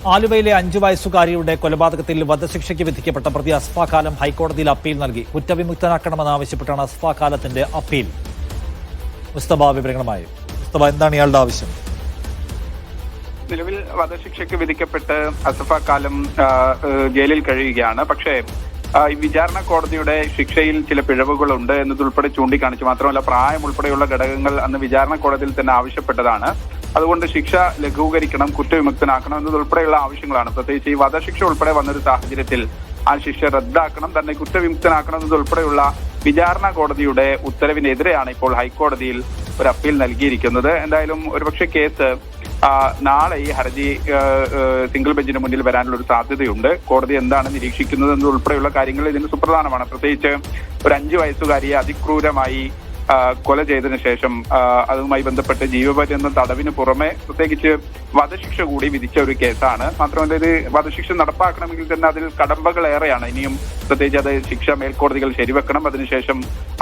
ആലുവയിലെ 5 വയസ്സുകാരിയുടെ കൊലപാതകത്തിൽ വധശിക്ഷയ്ക്ക് വിധിക്കപ്പെട്ട പ്രതി അസ്ഫ കാലം ഹൈക്കോടതിയിൽ അപ്പീൽ നൽകി. കുറ്റവിമുക്തനാക്കണമെന്നാവശ്യപ്പെട്ടാണ് അസ്ഫ കാലത്തിന്റെ അപ്പീൽ. മുസ്തഫ വിവരങ്ങളുമായി. മുസ്തഫ, എന്താണ് ഇയാളുടെ ആവശ്യം? നിലവിൽ വധശിക്ഷയ്ക്ക് വിധിക്കപ്പെട്ട് അസ്ഫ കാലം ജയിലിൽ കഴിയുകയാണ്. പക്ഷേ വിചാരണ കോടതിയുടെ ശിക്ഷയിൽ ചില പിഴവുകളുണ്ട് എന്നതുൾപ്പെടെ ചൂണ്ടിക്കാണിച്ചു. മാത്രമല്ല, പ്രായം ഉൾപ്പെടെയുള്ള ഘടകങ്ങൾ അന്ന് വിചാരണ കോടതിയിൽ തന്നെ ആവശ്യപ്പെട്ടതാണ്. അതുകൊണ്ട് ശിക്ഷ ലഘൂകരിക്കണം, കുറ്റവിമുക്തനാക്കണം എന്നതുൾപ്പെടെയുള്ള ആവശ്യങ്ങളാണ്. പ്രത്യേകിച്ച് ഈ വധശിക്ഷ ഉൾപ്പെടെ വന്നൊരു സാഹചര്യത്തിൽ ആ ശിക്ഷ റദ്ദാക്കണം, തന്നെ കുറ്റവിമുക്തനാക്കണം എന്നതുൾപ്പെടെയുള്ള വിചാരണ കോടതിയുടെ ഉത്തരവിനെതിരെയാണ് ഇപ്പോൾ ഹൈക്കോടതിയിൽ ഒരു അപ്പീൽ നൽകിയിരിക്കുന്നത്. എന്തായാലും ഒരുപക്ഷെ കേസ് നാളെ ഈ ഹർജി സിംഗിൾ ബെഞ്ചിന് മുന്നിൽ വരാനുള്ള ഒരു സാധ്യതയുണ്ട്. കോടതി എന്താണ് നിരീക്ഷിക്കുന്നത് എന്നതുൾപ്പെടെയുള്ള കാര്യങ്ങൾ ഇതിന് സുപ്രധാനമാണ്. പ്രത്യേകിച്ച് ഒരു 5 വയസ്സുകാരിയെ അതിക്രൂരമായി കൊല ചെയ്തതിനു ശേഷം അതുമായി ബന്ധപ്പെട്ട് ജീവപര്യന്തം തടവിന് പുറമെ പ്രത്യേകിച്ച് വധശിക്ഷ കൂടി വിധിച്ച ഒരു കേസാണ്. മാത്രമല്ല, ഇത് വധശിക്ഷ നടപ്പാക്കണമെങ്കിൽ തന്നെ അതിൽ കടമ്പകൾ ഏറെയാണ്. ഇനിയും പ്രത്യേകിച്ച് അത് ശിക്ഷ മേൽക്കോടതികൾ ശരിവെക്കണം, അതിനുശേഷം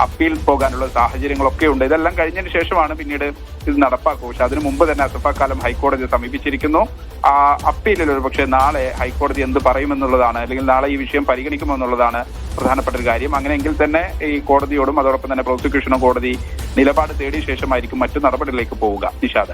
അപ്പീൽ പോകാനുള്ള സാഹചര്യങ്ങളൊക്കെ ഉണ്ട്. ഇതെല്ലാം കഴിഞ്ഞതിന് ശേഷമാണ് പിന്നീട് ഇത് നടപ്പാക്കൂ. പക്ഷെ അതിനു മുമ്പ് തന്നെ അസ്ഫ കാലം ഹൈക്കോടതിയെ സമീപിച്ചിരിക്കുന്നു. ആ അപ്പീലിൽ ഒരു പക്ഷേ നാളെ ഹൈക്കോടതി എന്ത് പറയുമെന്നുള്ളതാണ്, അല്ലെങ്കിൽ നാളെ ഈ വിഷയം പരിഗണിക്കുമെന്നുള്ളതാണ് പ്രധാനപ്പെട്ട ഒരു കാര്യം. അങ്ങനെയെങ്കിൽ തന്നെ ഈ കോടതിയോടും അതോടൊപ്പം തന്നെ പ്രോസിക്യൂഷനും കോടതി നിലപാട് തേടിയ ശേഷമായിരിക്കും മറ്റു നടപടികളിലേക്ക് പോവുക. നിഷാദ.